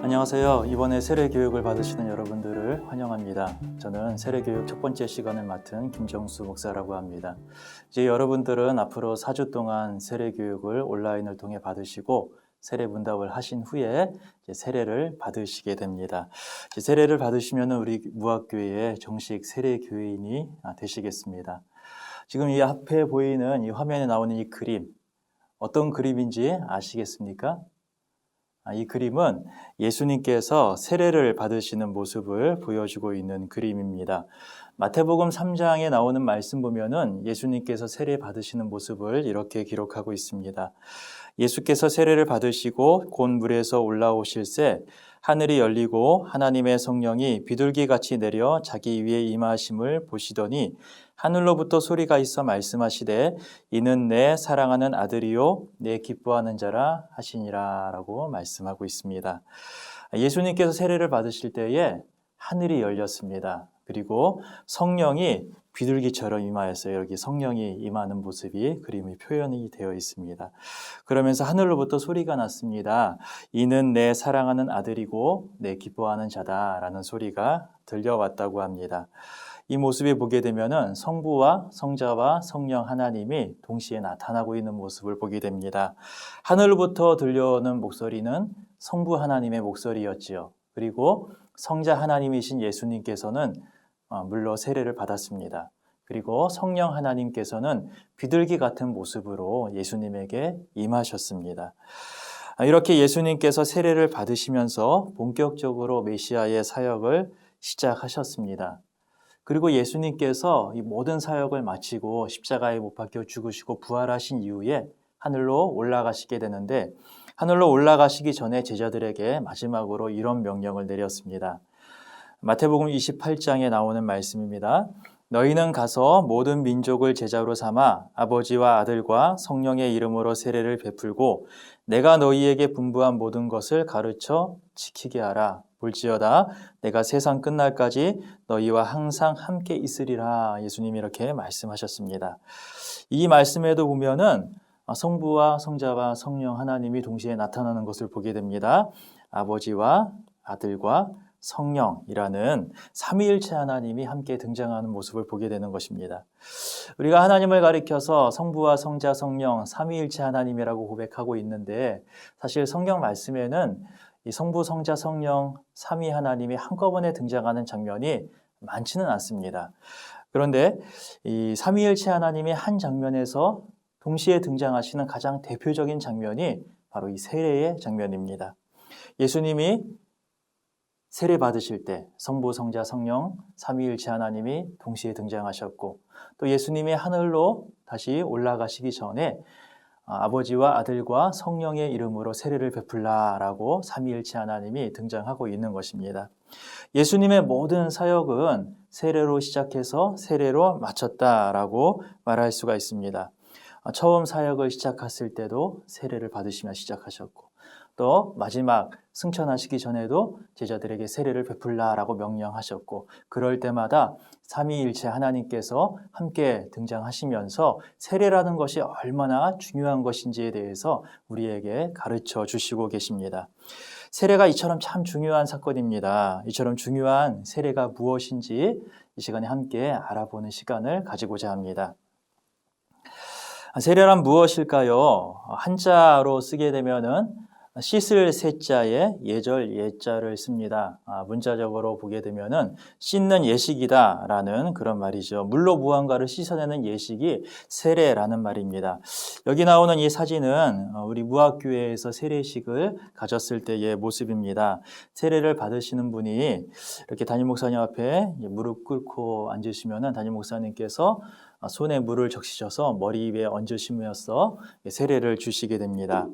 안녕하세요. 이번에 세례교육을 받으시는 여러분들을 환영합니다. 저는 세례교육 첫 번째 시간을 맡은 김정수 목사라고 합니다. 이제 여러분들은 앞으로 4주 동안 세례교육을 온라인을 통해 받으시고 세례문답을 하신 후에 이제 세례를 받으시게 됩니다. 이제 세례를 받으시면 우리 무학교회의 정식 세례교인이 되시겠습니다. 지금 이 앞에 보이는 이 화면에 나오는 이 그림, 어떤 그림인지 아시겠습니까? 이 그림은 예수님께서 세례를 받으시는 모습을 보여주고 있는 그림입니다. 마태복음 3장에 나오는 말씀 보면은 예수님께서 세례 받으시는 모습을 이렇게 기록하고 있습니다. 예수께서 세례를 받으시고 곧 물에서 올라오실새 하늘이 열리고 하나님의 성령이 비둘기같이 내려 자기 위에 임하심을 보시더니 하늘로부터 소리가 있어 말씀하시되 이는 내 사랑하는 아들이요 내 기뻐하는 자라 하시니라 라고 말씀하고 있습니다. 예수님께서 세례를 받으실 때에 하늘이 열렸습니다. 그리고 성령이 비둘기처럼 임하였어요. 여기 성령이 임하는 모습이 그림이 표현이 되어 있습니다. 그러면서 하늘로부터 소리가 났습니다. 이는 내 사랑하는 아들이고 내 기뻐하는 자다라는 소리가 들려왔다고 합니다. 이 모습을 보게 되면은 성부와 성자와 성령 하나님이 동시에 나타나고 있는 모습을 보게 됩니다. 하늘로부터 들려오는 목소리는 성부 하나님의 목소리였지요. 그리고 성자 하나님이신 예수님께서는 물로 세례를 받았습니다. 그리고 성령 하나님께서는 비둘기 같은 모습으로 예수님에게 임하셨습니다. 이렇게 예수님께서 세례를 받으시면서 본격적으로 메시아의 사역을 시작하셨습니다. 그리고 예수님께서 이 모든 사역을 마치고 십자가에 못 박혀 죽으시고 부활하신 이후에 하늘로 올라가시게 되는데 하늘로 올라가시기 전에 제자들에게 마지막으로 이런 명령을 내렸습니다. 마태복음 28장에 나오는 말씀입니다. 너희는 가서 모든 민족을 제자로 삼아 아버지와 아들과 성령의 이름으로 세례를 베풀고 내가 너희에게 분부한 모든 것을 가르쳐 지키게 하라. 볼지어다 내가 세상 끝날까지 너희와 항상 함께 있으리라. 예수님이 이렇게 말씀하셨습니다. 이 말씀에도 보면은 성부와 성자와 성령 하나님이 동시에 나타나는 것을 보게 됩니다. 아버지와 아들과 성령이라는 삼위일체 하나님이 함께 등장하는 모습을 보게 되는 것입니다. 우리가 하나님을 가리켜서 성부와 성자, 성령, 삼위일체 하나님이라고 고백하고 있는데 사실 성경 말씀에는 이 성부, 성자, 성령, 삼위 하나님이 한꺼번에 등장하는 장면이 많지는 않습니다. 그런데 이 삼위일체 하나님이 한 장면에서 동시에 등장하시는 가장 대표적인 장면이 바로 이 세례의 장면입니다. 예수님이 세례 받으실 때 성부, 성자, 성령, 삼위일체 하나님이 동시에 등장하셨고 또 예수님이 하늘로 다시 올라가시기 전에 아버지와 아들과 성령의 이름으로 세례를 베풀라라고 삼위일체 하나님이 등장하고 있는 것입니다. 예수님의 모든 사역은 세례로 시작해서 세례로 마쳤다라고 말할 수가 있습니다. 처음 사역을 시작했을 때도 세례를 받으시며 시작하셨고 또 마지막 승천하시기 전에도 제자들에게 세례를 베풀라라고 명령하셨고 그럴 때마다 삼위일체 하나님께서 함께 등장하시면서 세례라는 것이 얼마나 중요한 것인지에 대해서 우리에게 가르쳐 주시고 계십니다. 세례가 이처럼 참 중요한 사건입니다. 이처럼 중요한 세례가 무엇인지 이 시간에 함께 알아보는 시간을 가지고자 합니다. 세례란 무엇일까요? 한자로 쓰게 되면은 씻을 세자에 예절 예자를 씁니다. 문자적으로 보게 되면은 씻는 예식이다라는 그런 말이죠. 물로 무언가를 씻어내는 예식이 세례라는 말입니다. 여기 나오는 이 사진은 우리 무학교회에서 세례식을 가졌을 때의 모습입니다. 세례를 받으시는 분이 이렇게 담임 목사님 앞에 무릎 꿇고 앉으시면은 담임 목사님께서 손에 물을 적시셔서 머리 위에 얹으시면서 세례를 주시게 됩니다.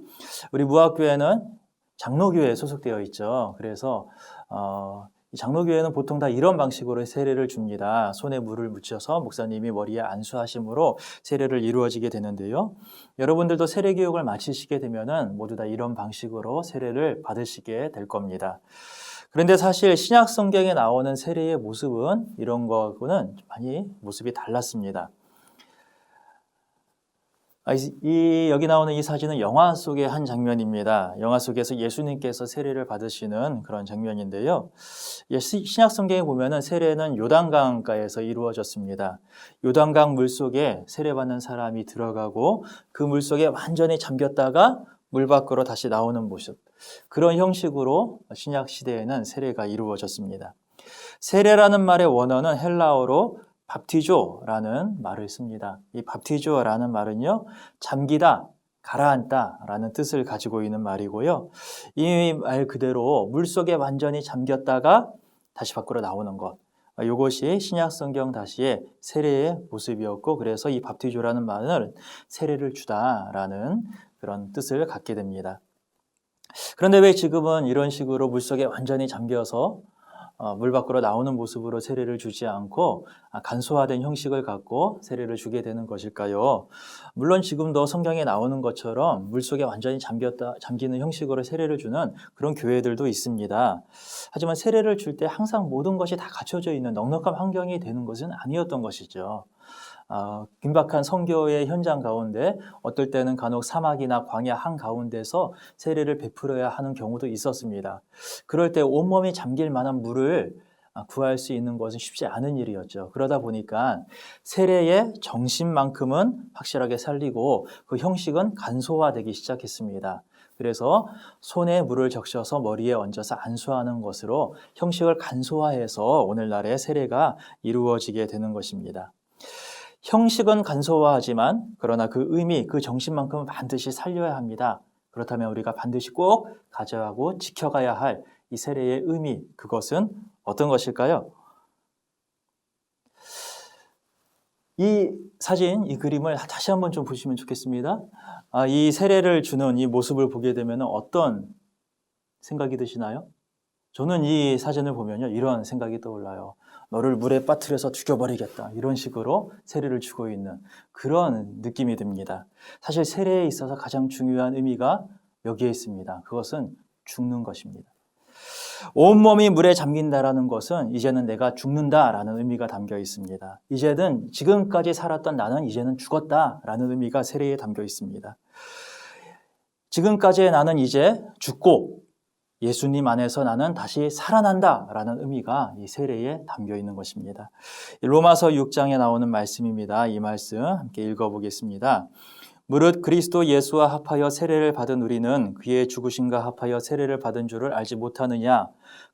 우리 무학교회는 장로교회에 소속되어 있죠. 그래서 장로교회는 보통 다 이런 방식으로 세례를 줍니다. 손에 물을 묻혀서 목사님이 머리에 안수하심으로 세례를 이루어지게 되는데요. 여러분들도 세례 교육을 마치시게 되면은 모두 다 이런 방식으로 세례를 받으시게 될 겁니다. 그런데 사실 신약 성경에 나오는 세례의 모습은 이런 거하고는 많이 모습이 달랐습니다. 여기 나오는 이 사진은 영화 속의 한 장면입니다. 영화 속에서 예수님께서 세례를 받으시는 그런 장면인데요. 신약 성경에 보면은 세례는 요단강가에서 이루어졌습니다. 요단강 물속에 세례받는 사람이 들어가고 그 물속에 완전히 잠겼다가 물 밖으로 다시 나오는 모습. 그런 형식으로 신약 시대에는 세례가 이루어졌습니다. 세례라는 말의 원어는 헬라어로 밥티조라는 말을 씁니다. 이 밥티조라는 말은요, 잠기다, 가라앉다 라는 뜻을 가지고 있는 말이고요. 이 말 그대로 물속에 완전히 잠겼다가 다시 밖으로 나오는 것. 이것이 신약 성경 다시의 세례의 모습이었고, 그래서 이 밥티조라는 말은 세례를 주다라는 그런 뜻을 갖게 됩니다. 그런데 왜 지금은 이런 식으로 물속에 완전히 잠겨서 물 밖으로 나오는 모습으로 세례를 주지 않고 간소화된 형식을 갖고 세례를 주게 되는 것일까요? 물론 지금도 성경에 나오는 것처럼 물속에 완전히 잠기는 형식으로 세례를 주는 그런 교회들도 있습니다. 하지만 세례를 줄 때 항상 모든 것이 다 갖춰져 있는 넉넉한 환경이 되는 것은 아니었던 것이죠. 긴박한 선교의 현장 가운데 어떨 때는 간혹 사막이나 광야 한가운데서 세례를 베풀어야 하는 경우도 있었습니다. 그럴 때 온몸이 잠길 만한 물을 구할 수 있는 것은 쉽지 않은 일이었죠. 그러다 보니까 세례의 정신만큼은 확실하게 살리고 그 형식은 간소화되기 시작했습니다. 그래서 손에 물을 적셔서 머리에 얹어서 안수하는 것으로 형식을 간소화해서 오늘날의 세례가 이루어지게 되는 것입니다. 형식은 간소화하지만 그러나 그 의미, 그 정신만큼은 반드시 살려야 합니다. 그렇다면 우리가 반드시 꼭 가져가고 지켜가야 할 이 세례의 의미, 그것은 어떤 것일까요? 이 사진, 이 그림을 다시 한번 좀 보시면 좋겠습니다. 이 세례를 주는 이 모습을 보게 되면 어떤 생각이 드시나요? 저는 이 사진을 보면요, 이런 생각이 떠올라요. 너를 물에 빠뜨려서 죽여버리겠다. 이런 식으로 세례를 주고 있는 그런 느낌이 듭니다. 사실 세례에 있어서 가장 중요한 의미가 여기에 있습니다. 그것은 죽는 것입니다. 온몸이 물에 잠긴다라는 것은 이제는 내가 죽는다라는 의미가 담겨 있습니다. 이제는 지금까지 살았던 나는 이제는 죽었다라는 의미가 세례에 담겨 있습니다. 지금까지의 나는 이제 죽고 예수님 안에서 나는 다시 살아난다라는 의미가 이 세례에 담겨 있는 것입니다. 로마서 6장에 나오는 말씀입니다. 이 말씀 함께 읽어보겠습니다. 무릇 그리스도 예수와 합하여 세례를 받은 우리는 그의 죽으심과 합하여 세례를 받은 줄을 알지 못하느냐?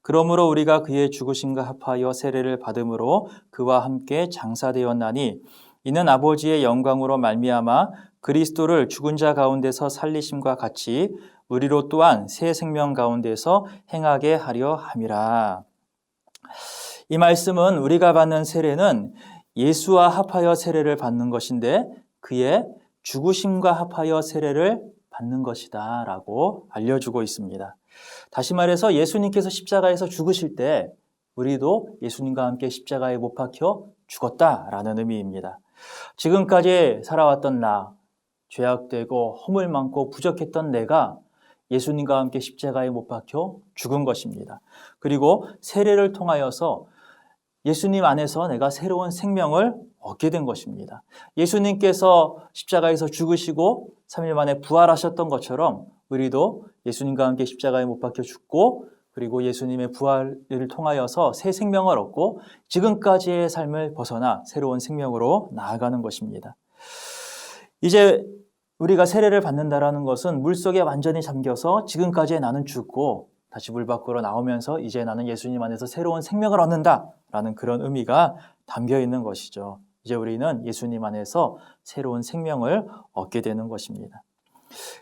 그러므로 우리가 그의 죽으심과 합하여 세례를 받음으로 그와 함께 장사되었나니 이는 아버지의 영광으로 말미암아 그리스도를 죽은 자 가운데서 살리심과 같이 우리로 또한 새 생명 가운데서 행하게 하려 함이라. 이 말씀은 우리가 받는 세례는 예수와 합하여 세례를 받는 것인데 그의 죽으심과 합하여 세례를 받는 것이다 라고 알려주고 있습니다. 다시 말해서 예수님께서 십자가에서 죽으실 때 우리도 예수님과 함께 십자가에 못 박혀 죽었다라는 의미입니다. 지금까지 살아왔던 나, 죄악되고 허물 많고 부족했던 내가 예수님과 함께 십자가에 못 박혀 죽은 것입니다. 그리고 세례를 통하여서 예수님 안에서 내가 새로운 생명을 얻게 된 것입니다. 예수님께서 십자가에서 죽으시고 3일 만에 부활하셨던 것처럼 우리도 예수님과 함께 십자가에 못 박혀 죽고 그리고 예수님의 부활을 통하여서 새 생명을 얻고 지금까지의 삶을 벗어나 새로운 생명으로 나아가는 것입니다. 이제 우리가 세례를 받는다라는 것은 물속에 완전히 잠겨서 지금까지의 나는 죽고 다시 물 밖으로 나오면서 이제 나는 예수님 안에서 새로운 생명을 얻는다라는 그런 의미가 담겨 있는 것이죠. 이제 우리는 예수님 안에서 새로운 생명을 얻게 되는 것입니다.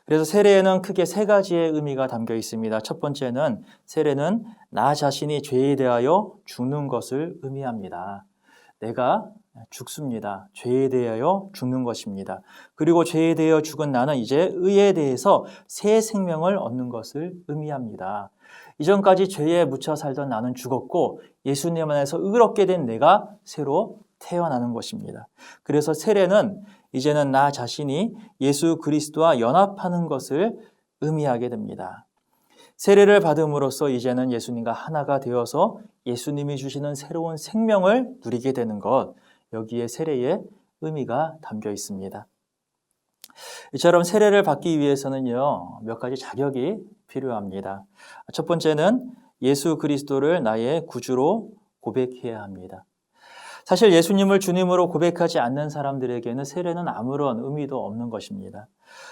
그래서 세례에는 크게 세 가지의 의미가 담겨 있습니다. 첫 번째는 세례는 나 자신이 죄에 대하여 죽는 것을 의미합니다. 내가 죽습니다. 죄에 대하여 죽는 것입니다. 그리고 죄에 대하여 죽은 나는 이제 의에 대해서 새 생명을 얻는 것을 의미합니다. 이전까지 죄에 묻혀 살던 나는 죽었고 예수님 안에서 의롭게 된 내가 새로 태어나는 것입니다. 그래서 세례는 이제는 나 자신이 예수 그리스도와 연합하는 것을 의미하게 됩니다. 세례를 받음으로써 이제는 예수님과 하나가 되어서 예수님이 주시는 새로운 생명을 누리게 되는 것, 여기에 세례의 의미가 담겨 있습니다. 이처럼 세례를 받기 위해서는요, 몇 가지 자격이 필요합니다. 첫 번째는 예수 그리스도를 나의 구주로 고백해야 합니다. 사실 예수님을 주님으로 고백하지 않는 사람들에게는 세례는 아무런 의미도 없는 것입니다.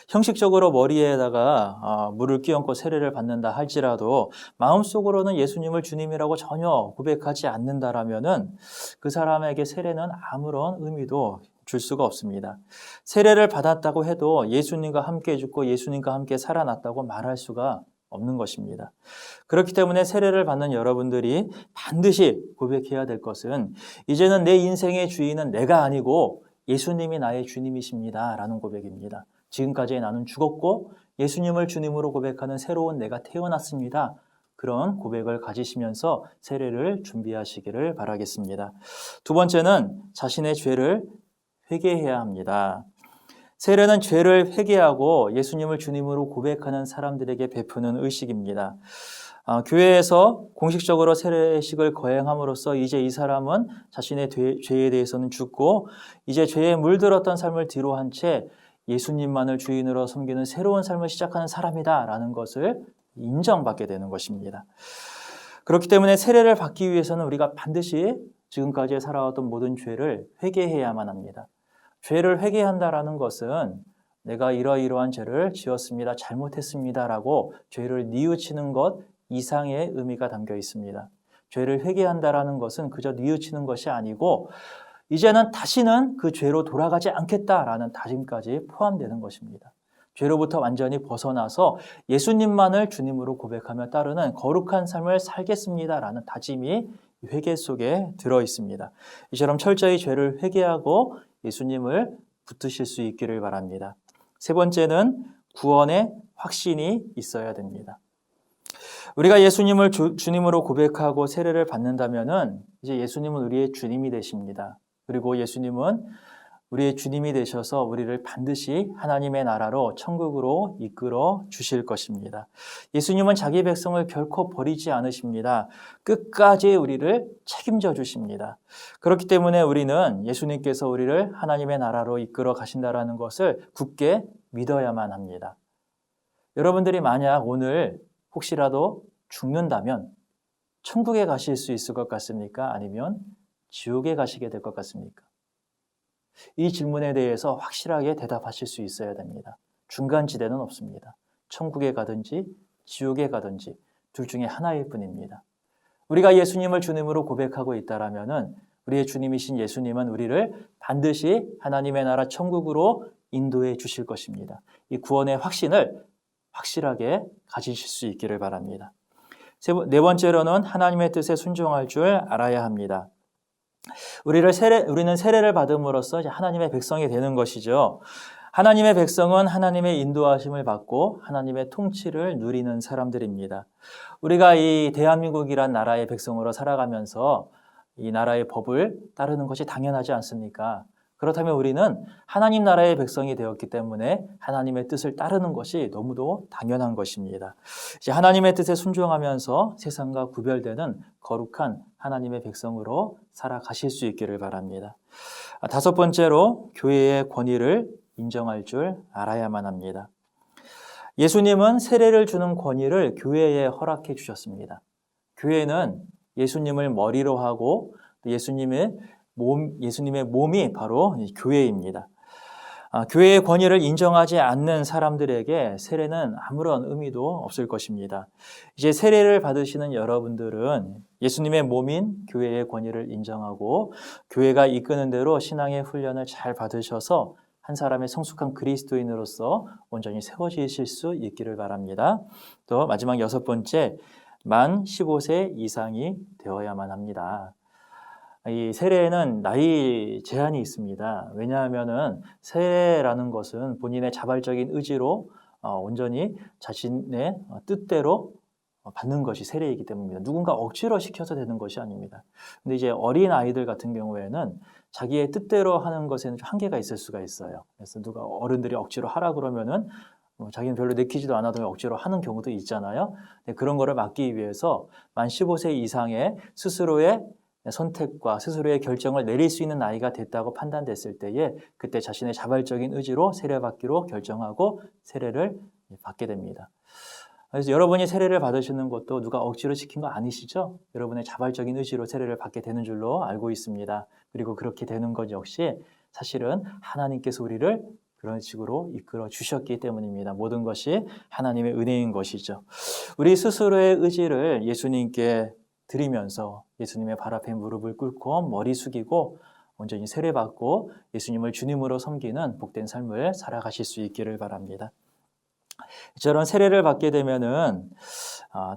형식적으로 머리에다가 물을 끼얹고 세례를 받는다 할지라도 마음속으로는 예수님을 주님이라고 전혀 고백하지 않는다라면은 그 사람에게 세례는 아무런 의미도 줄 수가 없습니다. 세례를 받았다고 해도 예수님과 함께 죽고 예수님과 함께 살아났다고 말할 수가 없는 것입니다. 그렇기 때문에 세례를 받는 여러분들이 반드시 고백해야 될 것은 이제는 내 인생의 주인은 내가 아니고 예수님이 나의 주님이십니다 라는 고백입니다. 지금까지 나는 죽었고 예수님을 주님으로 고백하는 새로운 내가 태어났습니다. 그런 고백을 가지시면서 세례를 준비하시기를 바라겠습니다. 두 번째는 자신의 죄를 회개해야 합니다. 세례는 죄를 회개하고 예수님을 주님으로 고백하는 사람들에게 베푸는 의식입니다. 교회에서 공식적으로 세례식을 거행함으로써 이제 이 사람은 자신의 죄에 대해서는 죽고 이제 죄에 물들었던 삶을 뒤로 한 채 예수님만을 주인으로 섬기는 새로운 삶을 시작하는 사람이다라는 것을 인정받게 되는 것입니다. 그렇기 때문에 세례를 받기 위해서는 우리가 반드시 지금까지 살아왔던 모든 죄를 회개해야만 합니다. 죄를 회개한다라는 것은 내가 이러이러한 죄를 지었습니다. 잘못했습니다라고 죄를 뉘우치는 것 이상의 의미가 담겨 있습니다. 죄를 회개한다라는 것은 그저 뉘우치는 것이 아니고 이제는 다시는 그 죄로 돌아가지 않겠다라는 다짐까지 포함되는 것입니다. 죄로부터 완전히 벗어나서 예수님만을 주님으로 고백하며 따르는 거룩한 삶을 살겠습니다라는 다짐이 회개 속에 들어 있습니다. 이처럼 철저히 죄를 회개하고 예수님을 붙드실 수 있기를 바랍니다. 세 번째는 구원의 확신이 있어야 됩니다. 우리가 예수님을 주님으로 고백하고 세례를 받는다면은 이제 예수님은 우리의 주님이 되십니다. 그리고 예수님은 우리의 주님이 되셔서 우리를 반드시 하나님의 나라로 천국으로 이끌어 주실 것입니다. 예수님은 자기 백성을 결코 버리지 않으십니다. 끝까지 우리를 책임져 주십니다. 그렇기 때문에 우리는 예수님께서 우리를 하나님의 나라로 이끌어 가신다라는 것을 굳게 믿어야만 합니다. 여러분들이 만약 오늘 혹시라도 죽는다면 천국에 가실 수 있을 것 같습니까? 아니면 지옥에 가시게 될 것 같습니까? 이 질문에 대해서 확실하게 대답하실 수 있어야 됩니다. 중간지대는 없습니다. 천국에 가든지 지옥에 가든지 둘 중에 하나일 뿐입니다. 우리가 예수님을 주님으로 고백하고 있다라면은 우리의 주님이신 예수님은 우리를 반드시 하나님의 나라 천국으로 인도해 주실 것입니다. 이 구원의 확신을 확실하게 가지실 수 있기를 바랍니다. 네 번째로는 하나님의 뜻에 순종할 줄 알아야 합니다. 우리는 세례를 받음으로써 하나님의 백성이 되는 것이죠. 하나님의 백성은 하나님의 인도하심을 받고 하나님의 통치를 누리는 사람들입니다. 우리가 이 대한민국이란 나라의 백성으로 살아가면서 이 나라의 법을 따르는 것이 당연하지 않습니까? 그렇다면 우리는 하나님 나라의 백성이 되었기 때문에 하나님의 뜻을 따르는 것이 너무도 당연한 것입니다. 이제 하나님의 뜻에 순종하면서 세상과 구별되는 거룩한 하나님의 백성으로 살아가실 수 있기를 바랍니다. 다섯 번째로 교회의 권위를 인정할 줄 알아야만 합니다. 예수님은 세례를 주는 권위를 교회에 허락해 주셨습니다. 교회는 예수님을 머리로 하고 예수님의 몸이 바로 교회입니다. 교회의 권위를 인정하지 않는 사람들에게 세례는 아무런 의미도 없을 것입니다. 이제 세례를 받으시는 여러분들은 예수님의 몸인 교회의 권위를 인정하고 교회가 이끄는 대로 신앙의 훈련을 잘 받으셔서 한 사람의 성숙한 그리스도인으로서 온전히 세워지실 수 있기를 바랍니다. 또 마지막 여섯 번째, 만 15세 이상이 되어야만 합니다. 이 세례에는 나이 제한이 있습니다. 왜냐하면은 세례라는 것은 본인의 자발적인 의지로 온전히 자신의 뜻대로 받는 것이 세례이기 때문입니다. 누군가 억지로 시켜서 되는 것이 아닙니다. 근데 이제 어린 아이들 같은 경우에는 자기의 뜻대로 하는 것에는 좀 한계가 있을 수가 있어요. 그래서 누가 어른들이 억지로 하라 그러면은 자기는 별로 내키지도 않아도 억지로 하는 경우도 있잖아요. 그런 거를 막기 위해서 만 15세 이상의 스스로의 선택과 스스로의 결정을 내릴 수 있는 나이가 됐다고 판단됐을 때에 그때 자신의 자발적인 의지로 세례받기로 결정하고 세례를 받게 됩니다. 그래서 여러분이 세례를 받으시는 것도 누가 억지로 시킨 거 아니시죠? 여러분의 자발적인 의지로 세례를 받게 되는 줄로 알고 있습니다. 그리고 그렇게 되는 것 역시 사실은 하나님께서 우리를 그런 식으로 이끌어 주셨기 때문입니다. 모든 것이 하나님의 은혜인 것이죠. 우리 스스로의 의지를 예수님께 드리면서 예수님의 발 앞에 무릎을 꿇고 머리 숙이고 온전히 세례받고 예수님을 주님으로 섬기는 복된 삶을 살아가실 수 있기를 바랍니다. 저런 세례를 받게 되면은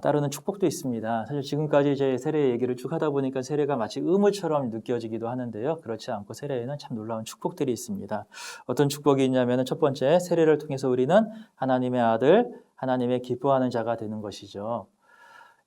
따르는 축복도 있습니다. 사실 지금까지 이제 세례 얘기를 쭉 하다 보니까 세례가 마치 의무처럼 느껴지기도 하는데요. 그렇지 않고 세례에는 참 놀라운 축복들이 있습니다. 어떤 축복이 있냐면은 첫 번째, 세례를 통해서 우리는 하나님의 아들, 하나님의 기뻐하는 자가 되는 것이죠.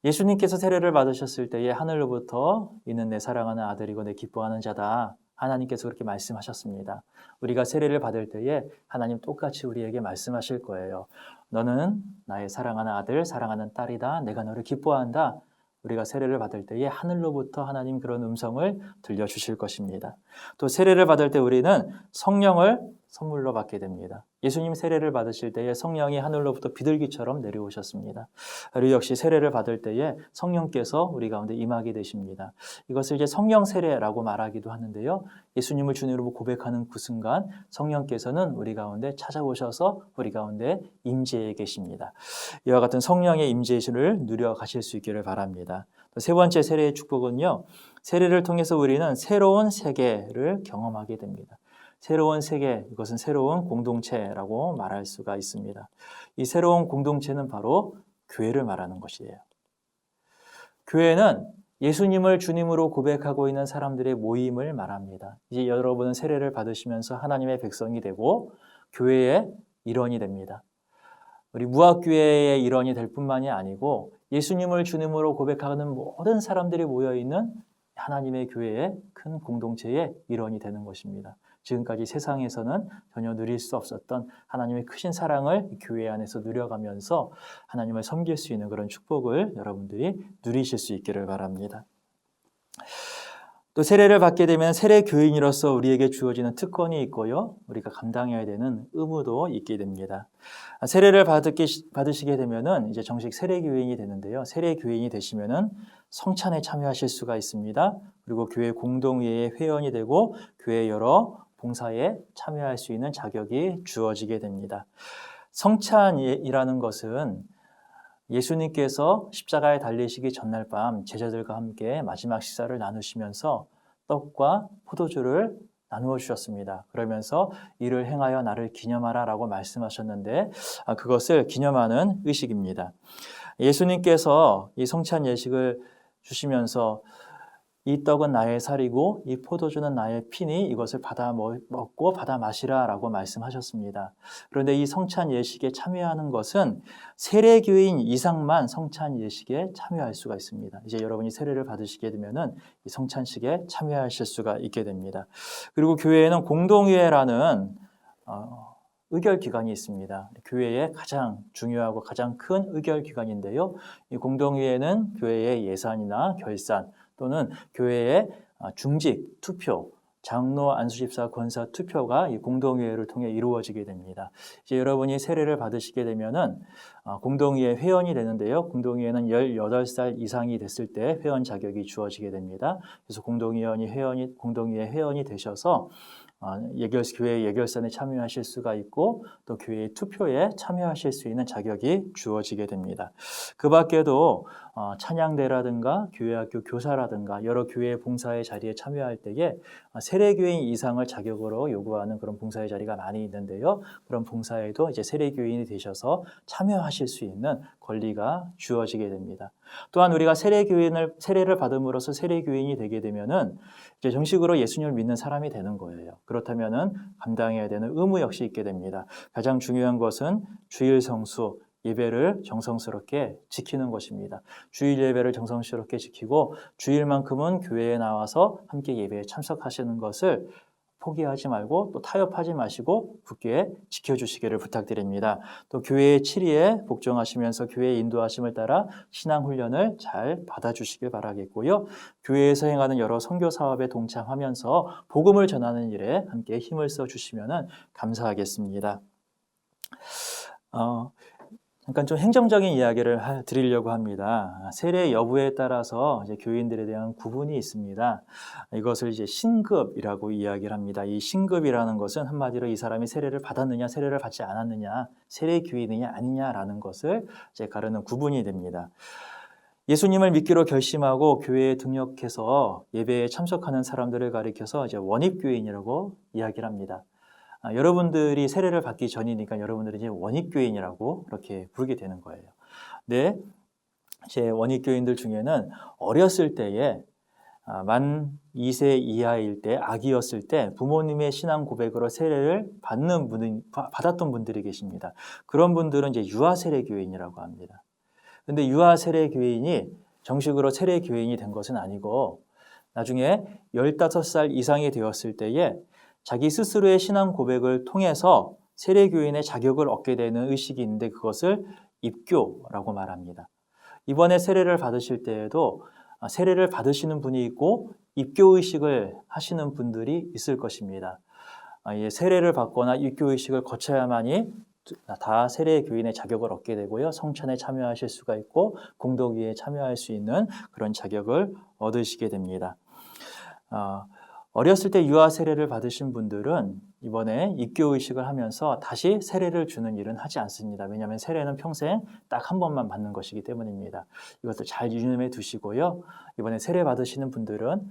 예수님께서 세례를 받으셨을 때에 하늘로부터 이는 내 사랑하는 아들이고 내 기뻐하는 자다. 하나님께서 그렇게 말씀하셨습니다. 우리가 세례를 받을 때에 하나님 똑같이 우리에게 말씀하실 거예요. 너는 나의 사랑하는 아들, 사랑하는 딸이다. 내가 너를 기뻐한다. 우리가 세례를 받을 때에 하늘로부터 하나님 그런 음성을 들려주실 것입니다. 또 세례를 받을 때 우리는 성령을 선물로 받게 됩니다. 예수님 세례를 받으실 때에 성령이 하늘로부터 비둘기처럼 내려오셨습니다. 그리고 역시 세례를 받을 때에 성령께서 우리 가운데 임하게 되십니다. 이것을 이제 성령 세례라고 말하기도 하는데요. 예수님을 주님으로 고백하는 그 순간 성령께서는 우리 가운데 찾아오셔서 우리 가운데 임재해 계십니다. 이와 같은 성령의 임재를 누려 가실 수 있기를 바랍니다. 세 번째 세례의 축복은요. 세례를 통해서 우리는 새로운 세계를 경험하게 됩니다. 새로운 세계, 이것은 새로운 공동체라고 말할 수가 있습니다. 이 새로운 공동체는 바로 교회를 말하는 것이에요. 교회는 예수님을 주님으로 고백하고 있는 사람들의 모임을 말합니다. 이제 여러분은 세례를 받으시면서 하나님의 백성이 되고 교회의 일원이 됩니다. 우리 무학교회의 일원이 될 뿐만이 아니고 예수님을 주님으로 고백하는 모든 사람들이 모여있는 하나님의 교회의 큰 공동체의 일원이 되는 것입니다. 지금까지 세상에서는 전혀 누릴 수 없었던 하나님의 크신 사랑을 교회 안에서 누려가면서 하나님을 섬길 수 있는 그런 축복을 여러분들이 누리실 수 있기를 바랍니다. 또 세례를 받게 되면 세례 교인으로서 우리에게 주어지는 특권이 있고요. 우리가 감당해야 되는 의무도 있게 됩니다. 세례를 받으시게 되면은 이제 정식 세례 교인이 되는데요. 세례 교인이 되시면은 성찬에 참여하실 수가 있습니다. 그리고 교회 공동회의 회원이 되고 교회 여러 봉사에 참여할 수 있는 자격이 주어지게 됩니다. 성찬이라는 것은 예수님께서 십자가에 달리시기 전날 밤 제자들과 함께 마지막 식사를 나누시면서 떡과 포도주를 나누어 주셨습니다. 그러면서 이를 행하여 나를 기념하라 라고 말씀하셨는데 그것을 기념하는 의식입니다. 예수님께서 이 성찬 예식을 주시면서 이 떡은 나의 살이고 이 포도주는 나의 피니 이것을 받아 먹고 받아 마시라 라고 말씀하셨습니다. 그런데 이 성찬 예식에 참여하는 것은 세례교인 이상만 성찬 예식에 참여할 수가 있습니다. 이제 여러분이 세례를 받으시게 되면은 이 성찬식에 참여하실 수가 있게 됩니다. 그리고 교회에는 공동회라는 의결기관이 있습니다. 교회의 가장 중요하고 가장 큰 의결기관인데요. 이 공동회에는 교회의 예산이나 결산 또는 교회의 중직, 투표, 장로, 안수집사, 권사 투표가 이 공동회를 통해 이루어지게 됩니다. 이제 여러분이 세례를 받으시게 되면은 공동회 회원이 되는데요. 공동회에는 18살 이상이 됐을 때 회원 자격이 주어지게 됩니다. 그래서 공동회 회원이 되셔서 교회 예결산에 참여하실 수가 있고 또 교회의 투표에 참여하실 수 있는 자격이 주어지게 됩니다. 그 밖에도 찬양대라든가 교회학교 교사라든가 여러 교회 봉사의 자리에 참여할 때에 세례교인 이상을 자격으로 요구하는 그런 봉사의 자리가 많이 있는데요. 그런 봉사에도 이제 세례교인이 되셔서 참여하실 수 있는 권리가 주어지게 됩니다. 또한 우리가 세례를 받음으로써 세례교인이 되게 되면은 이제 정식으로 예수님을 믿는 사람이 되는 거예요. 그렇다면은 감당해야 되는 의무 역시 있게 됩니다. 가장 중요한 것은 주일 성수, 예배를 정성스럽게 지키는 것입니다. 주일 예배를 정성스럽게 지키고 주일만큼은 교회에 나와서 함께 예배에 참석하시는 것을 포기하지 말고 또 타협하지 마시고 굳게 지켜주시기를 부탁드립니다. 또 교회의 치리에 복종하시면서 교회의 인도하심을 따라 신앙훈련을 잘 받아주시길 바라겠고요. 교회에서 행하는 여러 선교 사업에 동참하면서 복음을 전하는 일에 함께 힘을 써주시면 감사하겠습니다. 잠깐 좀 행정적인 이야기를 드리려고 합니다. 세례 여부에 따라서 이제 교인들에 대한 구분이 있습니다. 이것을 이제 신급이라고 이야기를 합니다. 이 신급이라는 것은 한마디로 이 사람이 세례를 받았느냐, 세례를 받지 않았느냐, 세례 교인이냐 아니냐라는 것을 이제 가르는 구분이 됩니다. 예수님을 믿기로 결심하고 교회에 등록해서 예배에 참석하는 사람들을 가리켜서 이제 원입교인이라고 이야기를 합니다. 여러분들이 세례를 받기 전이니까 여러분들이 이제 원입교인이라고 그렇게 부르게 되는 거예요. 네, 제 원입교인들 중에는 어렸을 때에 만 2세 이하일 때, 아기였을 때 부모님의 신앙 고백으로 세례를 받았던 분들이 계십니다. 그런 분들은 이제 유아 세례 교인이라고 합니다. 근데 유아 세례 교인이 정식으로 세례 교인이 된 것은 아니고 나중에 15살 이상이 되었을 때에 자기 스스로의 신앙 고백을 통해서 세례교인의 자격을 얻게 되는 의식이 있는데 그것을 입교라고 말합니다. 이번에 세례를 받으실 때에도 세례를 받으시는 분이 있고 입교 의식을 하시는 분들이 있을 것입니다. 세례를 받거나 입교 의식을 거쳐야만이 다 세례교인의 자격을 얻게 되고요. 성찬에 참여하실 수가 있고 공덕위에 참여할 수 있는 그런 자격을 얻으시게 됩니다. 어렸을 때 유아 세례를 받으신 분들은 이번에 입교 의식을 하면서 다시 세례를 주는 일은 하지 않습니다. 왜냐하면 세례는 평생 딱 한 번만 받는 것이기 때문입니다. 이것도 잘 유념해 두시고요. 이번에 세례 받으시는 분들은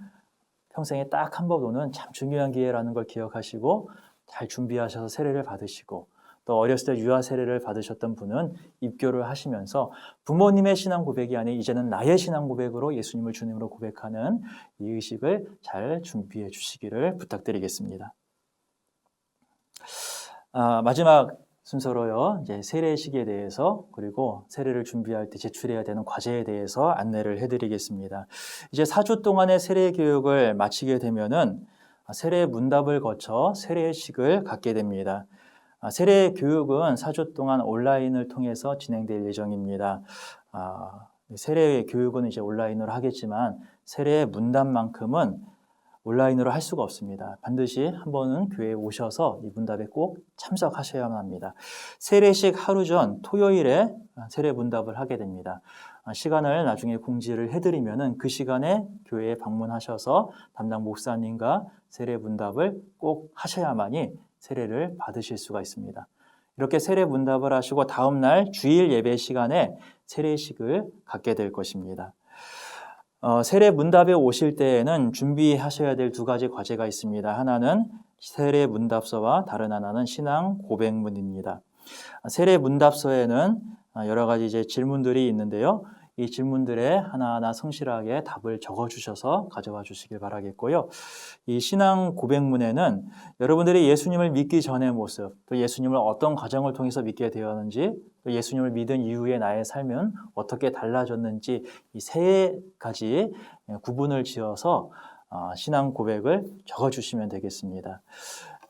평생에 딱 한 번 오는 참 중요한 기회라는 걸 기억하시고 잘 준비하셔서 세례를 받으시고 또 어렸을 때 유아 세례를 받으셨던 분은 입교를 하시면서 부모님의 신앙 고백이 아닌 이제는 나의 신앙 고백으로 예수님을 주님으로 고백하는 이 의식을 잘 준비해 주시기를 부탁드리겠습니다. 마지막 순서로요. 이제 세례식에 대해서 그리고 세례를 준비할 때 제출해야 되는 과제에 대해서 안내를 해드리겠습니다. 이제 4주 동안의 세례 교육을 마치게 되면은 세례 문답을 거쳐 세례식을 갖게 됩니다. 세례 교육은 4주 동안 온라인을 통해서 진행될 예정입니다. 세례 교육은 이제 온라인으로 하겠지만 세례 문답만큼은 온라인으로 할 수가 없습니다. 반드시 한 번은 교회에 오셔서 이 문답에 꼭 참석하셔야만 합니다. 세례식 하루 전 토요일에 세례 문답을 하게 됩니다. 시간을 나중에 공지를 해드리면은 그 시간에 교회에 방문하셔서 담당 목사님과 세례 문답을 꼭 하셔야만이 세례를 받으실 수가 있습니다. 이렇게 세례 문답을 하시고 다음 날 주일 예배 시간에 세례식을 갖게 될 것입니다. 세례 문답에 오실 때에는 준비하셔야 될 2가지 과제가 있습니다. 하나는 세례 문답서와 다른 하나는 신앙 고백문입니다. 세례 문답서에는 여러 가지 이제 질문들이 있는데요. 이 질문들에 하나하나 성실하게 답을 적어주셔서 가져와 주시길 바라겠고요. 이 신앙 고백문에는 여러분들이 예수님을 믿기 전의 모습, 또 예수님을 어떤 과정을 통해서 믿게 되었는지, 또 예수님을 믿은 이후에 나의 삶은 어떻게 달라졌는지 이 3가지 구분을 지어서 신앙 고백을 적어주시면 되겠습니다.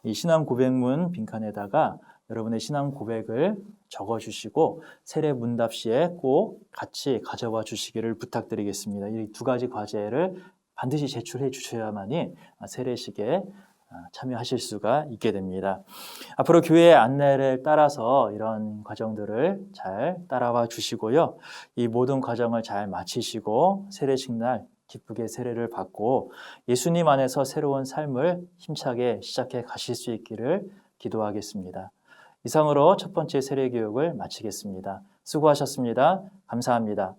이 신앙 고백문 빈칸에다가 여러분의 신앙 고백을 적어주시고 세례 문답 시에 꼭 같이 가져와 주시기를 부탁드리겠습니다. 이 2가지 과제를 반드시 제출해 주셔야만이 세례식에 참여하실 수가 있게 됩니다. 앞으로 교회의 안내를 따라서 이런 과정들을 잘 따라와 주시고요. 이 모든 과정을 잘 마치시고 세례식 날 기쁘게 세례를 받고 예수님 안에서 새로운 삶을 힘차게 시작해 가실 수 있기를 기도하겠습니다. 이상으로 첫 번째 세례 교육을 마치겠습니다. 수고하셨습니다. 감사합니다.